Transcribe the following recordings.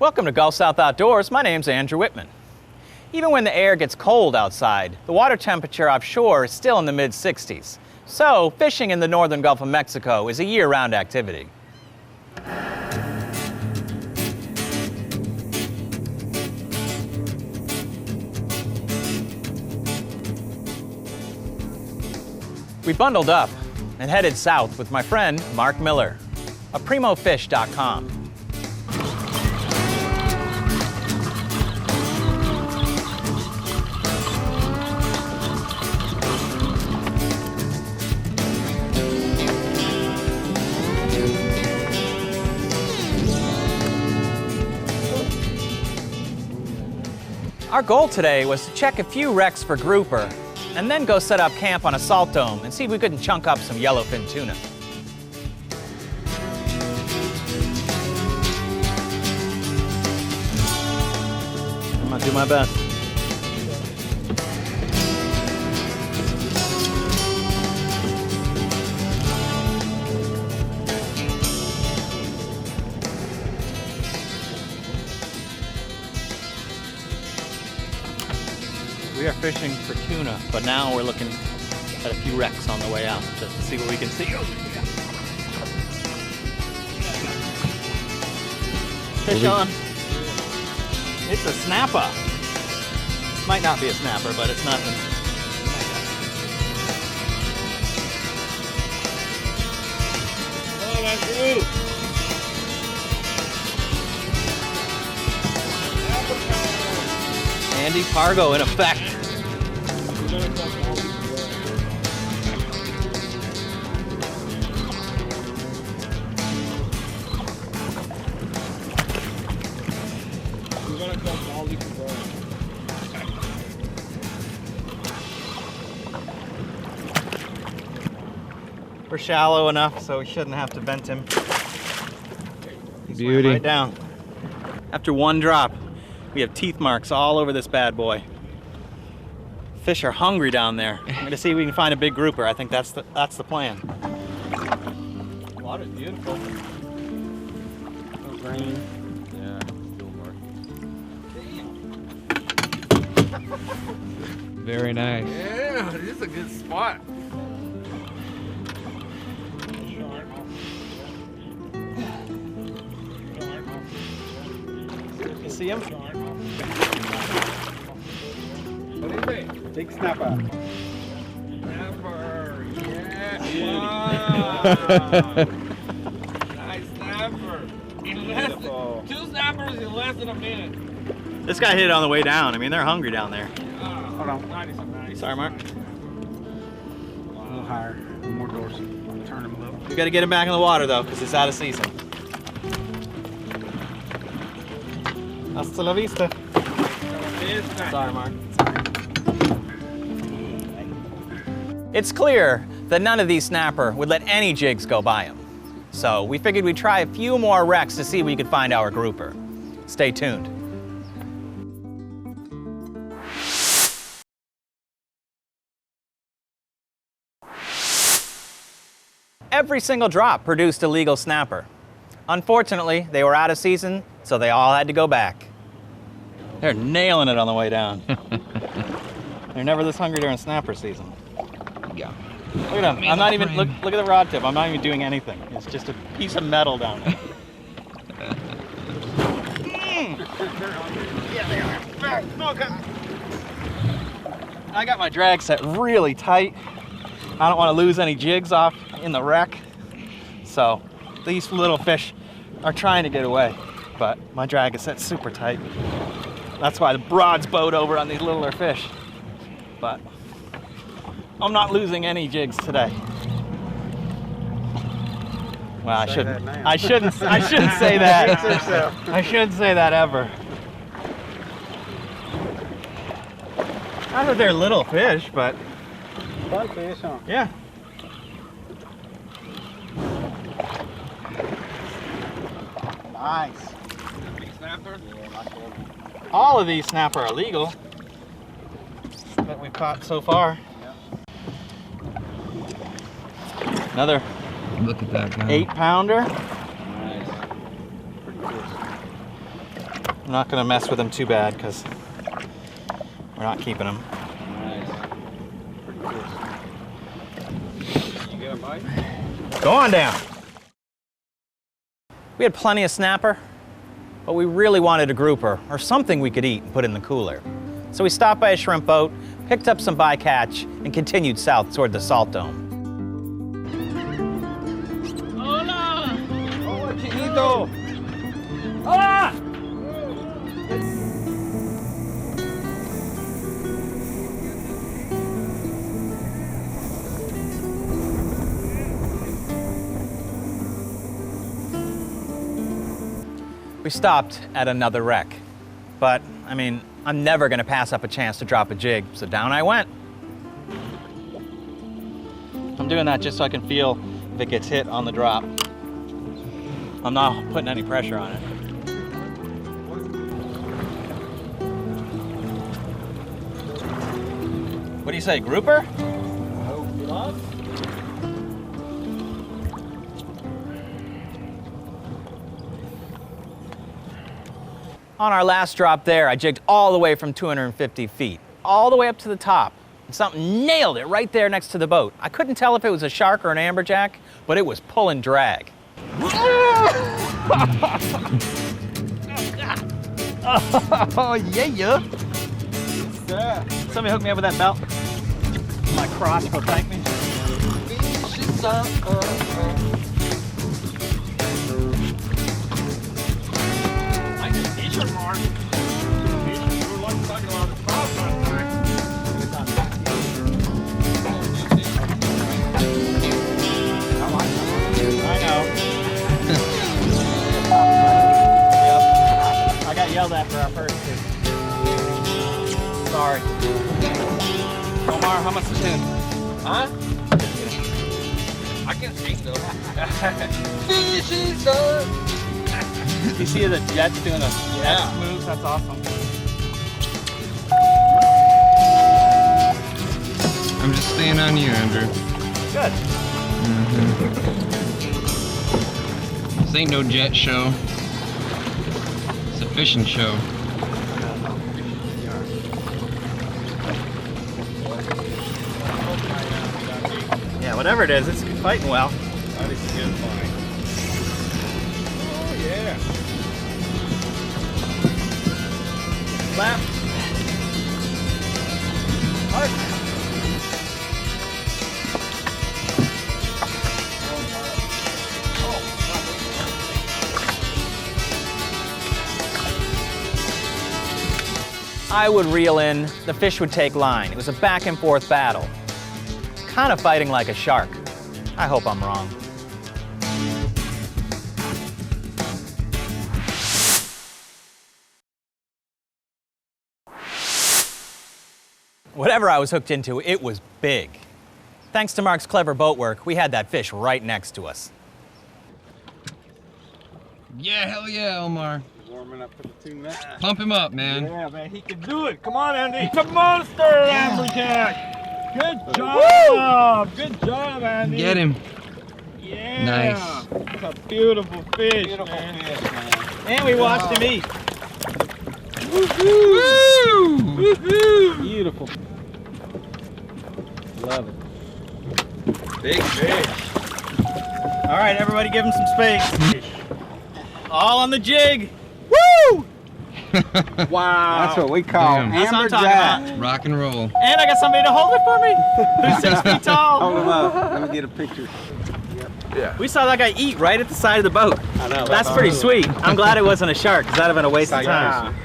Welcome to Gulf South Outdoors. My name's Andrew Whitman. Even when the air gets cold outside, the water temperature offshore is still in the mid-60s. So, fishing in the northern Gulf of Mexico is a year-round activity. We bundled up and headed south with my friend Mark Miller of PrimoFish.com. Our goal today was to check a few wrecks for grouper and then go set up camp on a salt dome and see if we couldn't chunk up some yellowfin tuna. I'm gonna do my best. We are fishing for tuna, but now we're looking at a few wrecks on the way out just to see what we can see. Fish on. It's a snapper. Might not be a snapper, but it's nothing. Oh, that's blue. Andy Pargo in effect. We're shallow enough, so we shouldn't have to vent him. He's Beauty. Right down. After one drop, we have teeth marks all over this bad boy. Fish are hungry down there. I'm gonna see if we can find a big grouper. I think that's the plan. The water's beautiful. No green. Yeah, very nice. Yeah, this is a good spot. You see him? What do you think? Big snapper. Snapper, yeah. Wow. Nice snapper. Two snappers in less than a minute. This guy hit it on the way down. I mean, they're hungry down there. Hold on. Nice. Sorry, Mark. A little higher. More dorsal. Turn him a little. We got to get him back in the water though, because it's out of season. Hasta la vista. Sorry, Mark. It's clear that none of these snapper would let any jigs go by them. So we figured we'd try a few more wrecks to see if we could find our grouper. Stay tuned. Every single drop produced a legal snapper. Unfortunately, they were out of season, so they all had to go back. They're nailing it on the way down. They're never this hungry during snapper season. Yeah. Look at them. I'm not even, look at the rod tip. I'm not even doing anything. It's just a piece of metal down there. Yeah, they are. Oh, God. I got my drag set really tight. I don't want to lose any jigs off in the wreck. So these little fish are trying to get away, but my drag is set super tight. That's why the broad's bowed over on these littler fish. But I'm not losing any jigs today. Well, I shouldn't say that. I shouldn't say that ever. Not that they're little fish, but Fun fish, huh? yeah. Nice. Big snapper? All of these snapper are legal that we've caught so far. Another Look at that guy. 8-pounder. Nice. Pretty fish. I'm not gonna mess with them too bad because we're not keeping them. Nice. Pretty fish. You got a bite? Go on down. We had plenty of snapper, but we really wanted a grouper or something we could eat and put in the cooler. So we stopped by a shrimp boat, picked up some bycatch, and continued south toward the Salt Dome. Hola! Oh, chiquito! Hola! We stopped at another wreck, but I mean, I'm never gonna pass up a chance to drop a jig, so down I went. I'm doing that just so I can feel if it gets hit on the drop. I'm not putting any pressure on it. What do you say, grouper? On our last drop there, I jigged all the way from 250 feet, all the way up to the top. And something nailed it right there next to the boat. I couldn't tell if it was a shark or an amberjack, but it was pull and drag. Oh, yeah. Somebody hook me up with that belt. My crotch will thank me. I got yelled at for our first two. Sorry. Omar, how much is it? Huh? I can sing though. You see the jets doing the jet moves? That's awesome. I'm just staying on you, Andrew. Good. This ain't no jet show. It's a fishing show. Yeah, whatever it is, it's fighting well. That is a good fight. Oh, yeah. Left. Hard. I would reel in, the fish would take line. It was a back and forth battle. Kind of fighting like a shark. I hope I'm wrong. Whatever I was hooked into, it was big. Thanks to Mark's clever boat work, we had that fish right next to us. Yeah, hell yeah, Omar. Warming up for the tuna. Pump him up, man. Yeah, man, he can do it. Come on, Andy. It's a monster, Amberjack. Good job. Good job, Andy. Get him. Yeah. Nice. It's a beautiful fish, Beautiful man. fish, man. And we watched him eat. Woo! Woohoo! Beautiful. Love it. Big fish. All right, everybody give him some space. All on the jig. Woo! Wow. That's what we call Damn. That's what I'm talking amberjack. Rock and roll. And I got somebody to hold it for me. Who's 6 feet tall. Hold him up. Let me get a picture. We saw that guy eat right at the side of the boat. I know. That's pretty sweet. I'm glad it wasn't a shark, because that'd have been a waste of time.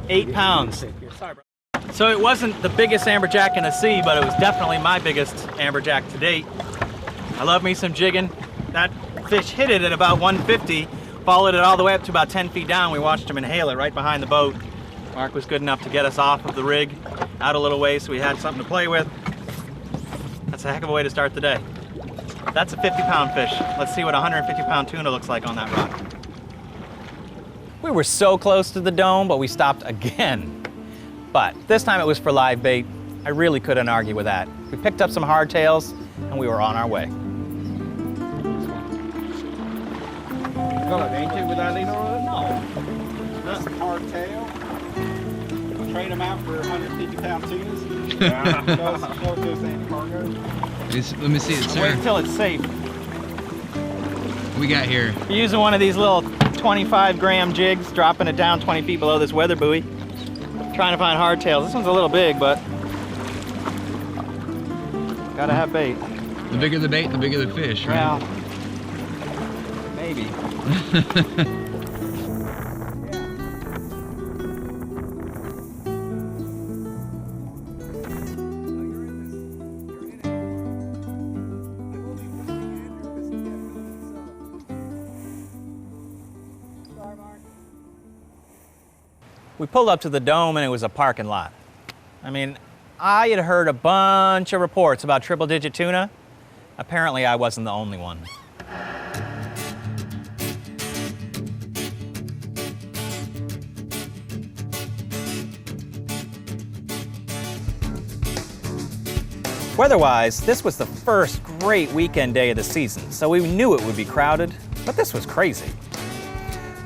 8 pounds. Sorry, bro. So it wasn't the biggest amberjack in the sea, but it was definitely my biggest amberjack to date. I love me some jigging. That fish hit it at about 150, followed it all the way up to about 10 feet down. We watched him inhale it right behind the boat. Mark was good enough to get us off of the rig, out a little way, so we had something to play with. That's a heck of a way to start the day. That's a 50-pound fish. Let's see what a 150-pound tuna looks like on that rock. We were so close to the dome, but we stopped again. But this time it was for live bait. I really couldn't argue with that. We picked up some hardtails, and we were on our way. Color, ain't you with that leader on it? No. That's a hardtail. Trade them out for 150-pound tunas. Yeah. Show those ain't cargo. Let me see it, sir. Wait till it's safe. What we got here? You're using one of these little 25-gram jigs, dropping it down 20 feet below this weather buoy. Trying to find hardtails. This one's a little big, but gotta have bait. The bigger the bait, the bigger the fish, right? Well, maybe. We pulled up to the dome and it was a parking lot. I mean, I had heard a bunch of reports about triple-digit tuna. Apparently I wasn't the only one. Weather-wise, this was the first great weekend day of the season, so we knew it would be crowded, but this was crazy.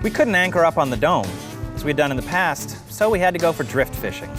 We couldn't anchor up on the dome, as we had done in the past, so we had to go for drift fishing.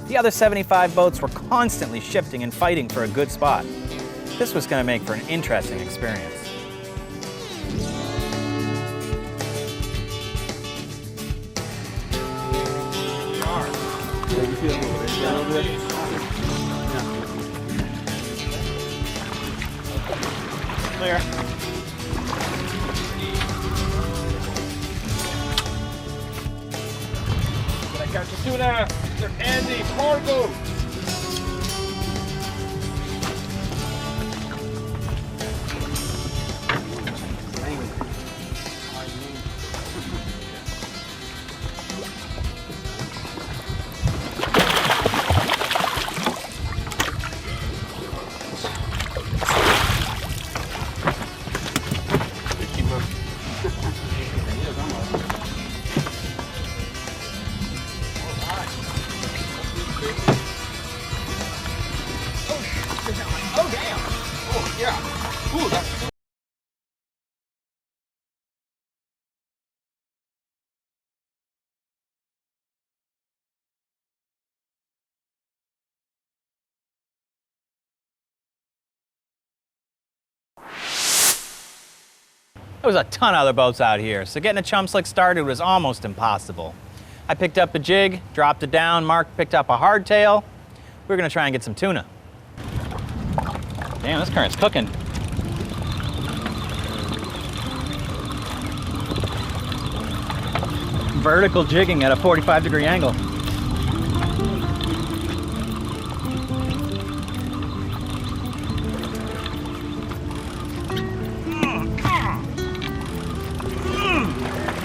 The other 75 boats were constantly shifting and fighting for a good spot. This was going to make for an interesting experience. Clear. Did I catch a tuna? They're Andy, cargo. There was a ton of other boats out here, so getting a chum slick started was almost impossible. I picked up a jig, dropped it down, Mark picked up a hardtail. We were gonna try and get some tuna. Damn, this current's cooking. Vertical jigging at a 45-degree angle.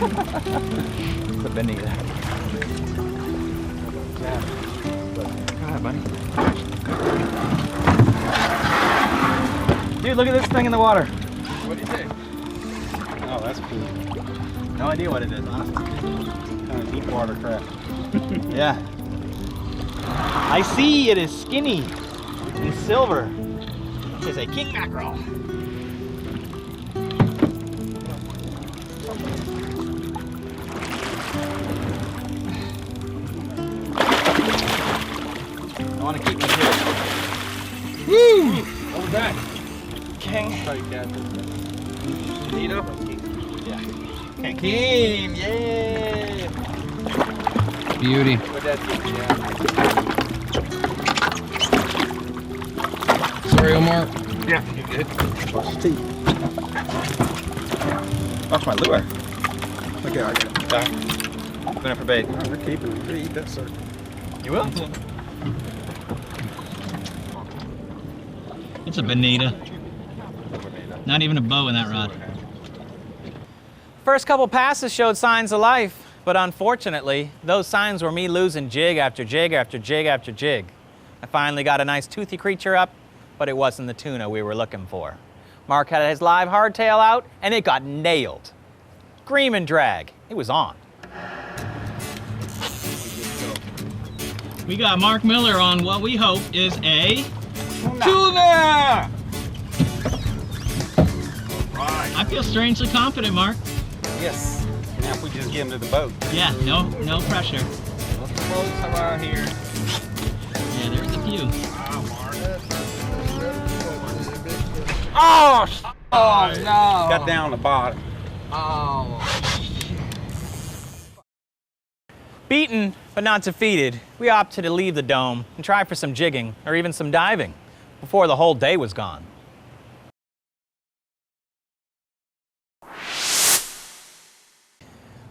It's a bonita. God, buddy. Dude, look at this thing in the water. What do you think? Oh, that's cool. No idea what it is, honestly. Kind of deep water crap. Yeah. I see it is skinny and silver. It's a king mackerel. I want to keep me here. Woo! What was that? King. Probably catch it. Nito? Yeah. King, yeah. Beauty. But that's it, yeah. Sorry, Omar. Yeah, you good. Watch my lure. Okay, I got it. Going for bait. Oh, we're keeping it. Eat that sucker. You will? It's a bonita. Not even a bow in that rod. First couple passes showed signs of life, but unfortunately, those signs were me losing jig after jig after jig after jig. I finally got a nice toothy creature up, but it wasn't the tuna we were looking for. Mark had his live hardtail out, and it got nailed. Scream and drag. It was on. We got Mark Miller on what we hope is a Tuna! I feel strangely confident, Mark. Yes. Now if we just get him to the boat. Yeah, no pressure. Let the boats come out here. Yeah, there's a few. Oh, no. Got down on the bottom. Beaten, but not defeated, we opted to leave the dome and try for some jigging or even some diving before the whole day was gone.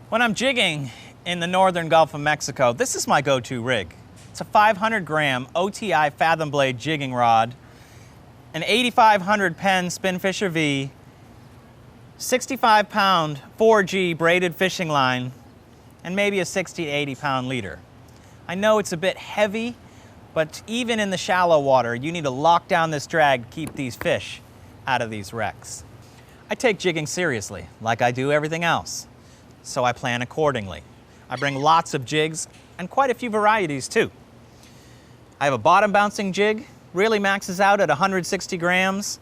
When I'm jigging in the northern Gulf of Mexico, this is my go-to rig. It's a 500-gram OTI Fathom Blade jigging rod, an 8500 pen Spinfisher V, 65-pound 4G braided fishing line, and maybe a 60 to 80-pound leader. I know it's a bit heavy, but even in the shallow water, you need to lock down this drag to keep these fish out of these wrecks. I take jigging seriously, like I do everything else, so I plan accordingly. I bring lots of jigs and quite a few varieties too. I have a bottom bouncing jig, really maxes out at 160 grams,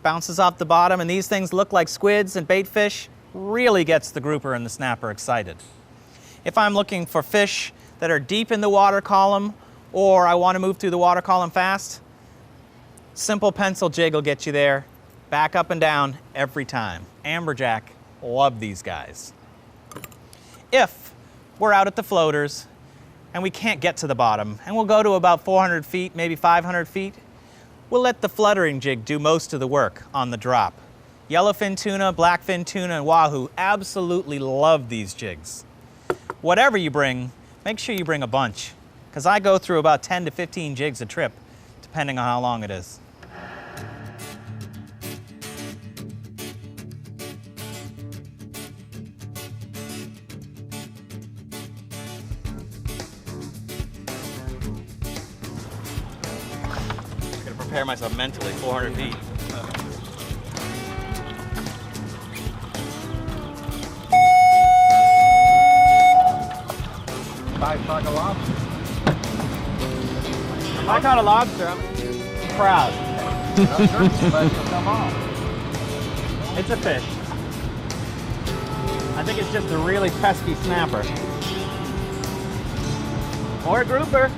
bounces off the bottom, and these things look like squids and bait fish, really gets the grouper and the snapper excited. If I'm looking for fish that are deep in the water column, or I want to move through the water column fast, simple pencil jig will get you there, back up and down every time. Amberjack, love these guys. If we're out at the floaters and we can't get to the bottom, and we'll go to about 400 feet, maybe 500 feet, we'll let the fluttering jig do most of the work on the drop. Yellowfin tuna, blackfin tuna, and wahoo absolutely love these jigs. Whatever you bring, make sure you bring a bunch, because I go through about 10 to 15 jigs a trip, depending on how long it is. I'm gonna prepare myself mentally, 400 feet. Bites like a lobster. I caught a lobster, I'm proud. Come on. It's a fish. I think it's just a really pesky snapper. Or a grouper.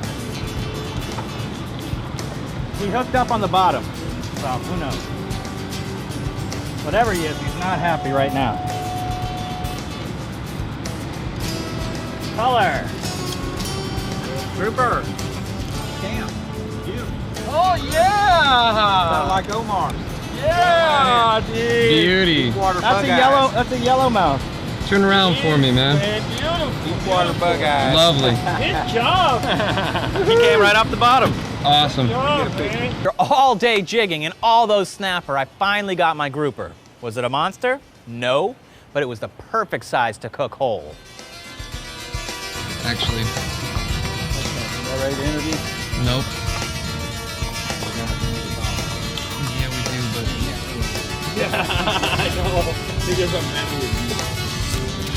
He hooked up on the bottom, so who knows. Whatever he is, he's not happy right now. Color. Grouper. Cam. You. Oh, yeah! Sound like Omar. Yeah, dude. Beauty. Deepwater That's bug a eyes. that's a yellowmouth. Turn around for me, man. Beautiful. Deepwater bug eyes. Lovely. Good job. He came right off the bottom. Awesome. Good job, man. After all day jigging and all those snapper, I finally got my grouper. Was it a monster? No, but it was the perfect size to cook whole. Actually, All ready to interview? nope. Yeah, we do, but I know. Because I'm mad with you.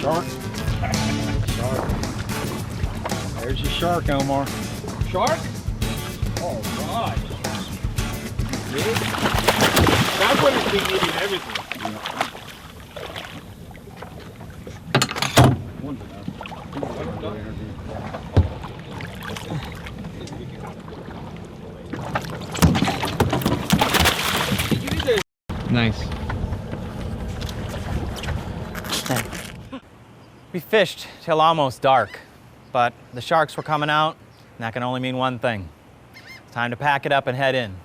Shark. Shark. There's your shark, Omar. Shark? Oh, God. Really? That's when it's been eating everything. One's enough. nice. We fished till almost dark, but the sharks were coming out, and that can only mean one thing. It's time to pack it up and head in.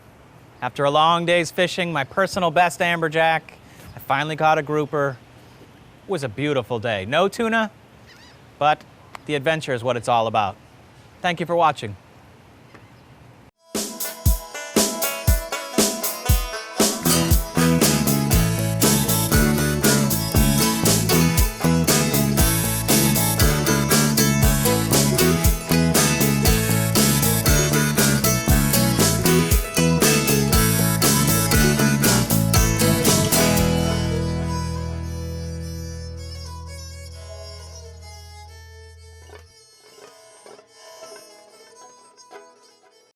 After a long day's fishing, my personal best amberjack, I finally caught a grouper. It was a beautiful day. No tuna, but the adventure is what it's all about. Thank you for watching.